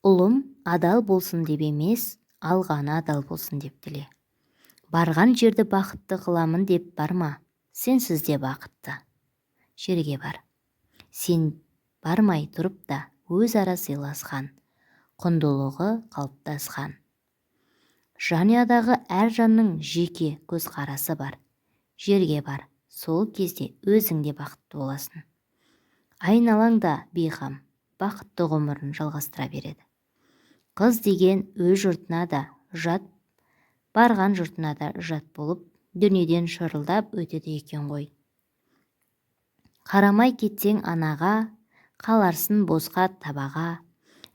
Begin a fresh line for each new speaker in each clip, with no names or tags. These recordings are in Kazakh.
Ұлым адал болсын деп емес, алғаны адал болсын деп тіле. Барған жерді бақытты қыламын деп барма, сенсіз де бақытты жерге бар. Сен бармай тұрып та өзара сыйласқан, құндылығы қалыптасқан. Жанұядағы әр жанның жеке көзқарасы бар. Жерге бар, сол кезде өзің де бақытты боласың. Айналаң да бейқам, бақытты ғұмырын жалғастыра береді. Қыз деген өз жұртына да жат, барған жұртына да жат болып, дүниеден шырылдап өтеді екен ғой. Қарамай кетсең анаға, қаларсың босқа табаға.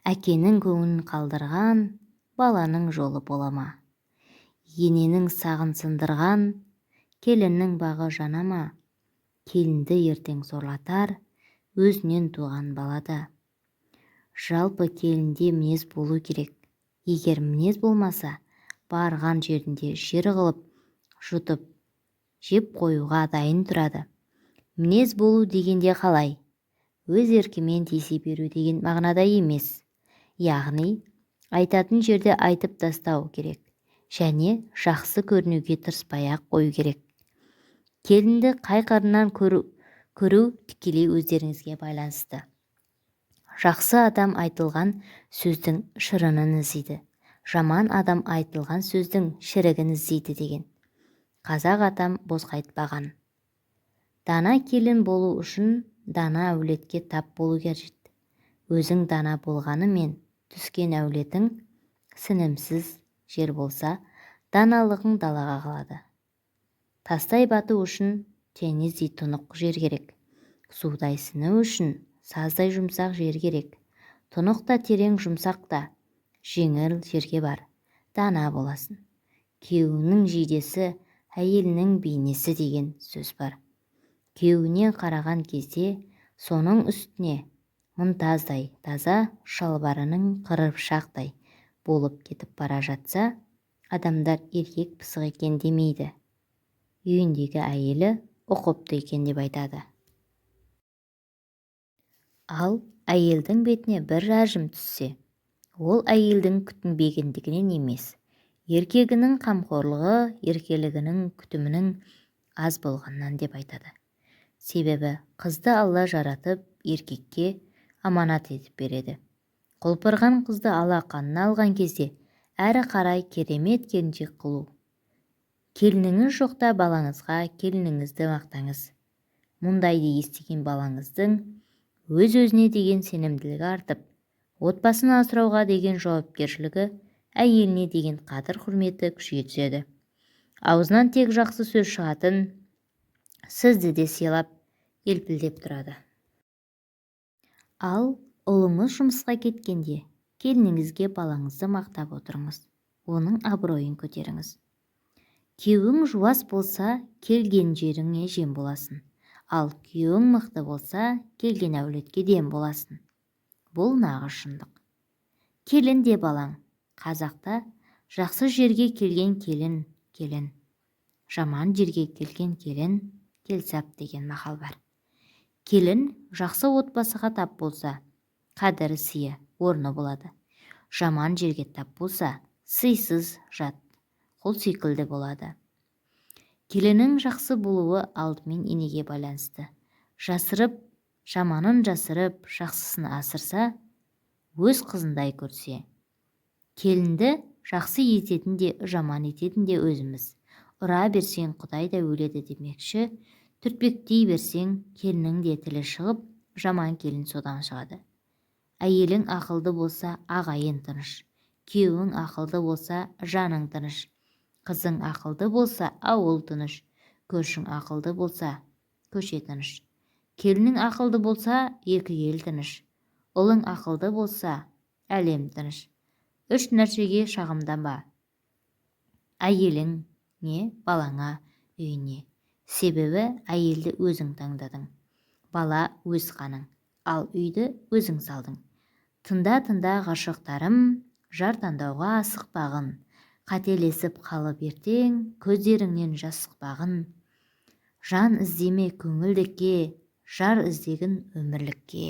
Әкенің көңілін қалдырған, баланың жолы болама. Ененің сағын сындырған, келіннің бағы жанама. Келінді ертең сорлатар, өзінен туған балада. Жалпы келінде мінез болу керек. Егер мінез болмаса, барған жерінде жер қылып, жұтып, жеп қоюға дайын тұрады. Мінез болу дегенде қалай? Өз еркімен тиісе беру деген мағынада емес. Яғни, айтатын жерде айтып тастау керек. Және жақсы көрінуге тырыспай-ақ қою керек. Келінді қай қырынан көру тікелей өздеріңізге байланысты. Жақсы адам айтылған сөздің шырынын іздейді. Жаман адам айтылған сөздің шірігін іздейді деген. Қазақ атам босқа айтпаған. Дана келін болу үшін дана әулетке тап болу қажет. Өзің дана болғанымен түскен әулетің сінімсіз жер болса, даналығың далаға қалады. Тастай бату үшін теңіздей тұнық жер керек. Судай сыну үшін саздай жұмсақ жер керек. Тұнық та терең жұмсақ та жеңіл жерге бар. Дана боласың. Күйеуінің жейдесі, әйелінің бейнесі деген сөз бар. Күйеуіне қараған кезде соның үстіне мұнтаздай таза шалбарының қырпшақтай болып кетіп бара жатса, адамдар еркек пысық екен демейді. Үйіндегі әйелі ұқыпты екен деп айтады. Ал әйелдің бетіне бір әжім түссе, ол әйелдің күтінбегендігінен емес, еркегінің қамқорлығы, еркелігінің, күтімінің аз болғаннан деп айтады. Себебі қызды Алла жаратып, еркекке аманат етіп береді. Құлпырған қызды алақанына алған кезде, әрі қарай керемет келіншек қылу. Келініңіз жоқта балаңызға келініңізді мақтаңыз. Мұндайды естіген балаңыздың өз-өзіне деген сенімділігі артып, отбасын асырауға деген жауапкершілігі, әйеліне деген қадір-құрметі күшейе түседі. Аузынан тек жақсы сөз шығатын, сізді де сыйлап, елпілдеп тұрады. Ал ұлыңыз жұмысқа кеткенде, келініңізге балаңызды мақтап отырыңыз, оның абыройын көтеріңіз. Күйеуің жуас болса, келген жеріңе жем боласын. Ал күйеуің мықты болса, келген әулетке дем боласын. Бұл нағыз шындық. Келін де балаң. Қазақта жақсы жерге келген келін, келін. Жаман жерге келген келін, келсап деген мақал бар. Келін жақсы отбасыға тап болса, қадірі сыйы орны болады. Жаман жерге тап болса, сыйсыз жат, құл секілді болады. Келіннің жақсы болуы алдымен енеге байланысты. Жаманын жасырып, жақсысын асырса, өз қызындай көрсе. Келінді жақсы ететін де, жаман ететін де өзіміз. Ұра берсең, Құдай да өледі демекші, түртпектей берсең, келіннің де тілі шығып, жаман келін содан шығады. Әйелің ақылды болса, ағайын тыныш. Күйеуің ақылды болса, жаның тыныш. Қызың ақылды болса, ауыл тыныш. Көршің ақылды болса, көше тыныш. Келінің ақылды болса, екі ел тыныш. Ұлың ақылды болса, әлем тыныш. 3 нәрсеге шағымданба. Әйеліңе, балаңа, үйіне. Себебі әйелді өзің таңдадың. Бала өз қаның, ал үйді өзің салдың. Тында ғашықтарым, жар таңдауға асықпағын. Қателесіп қалып ертең, көздеріңнен жас шықпағын. жан іздеме көңілдікке, жар іздегін өмірлікке.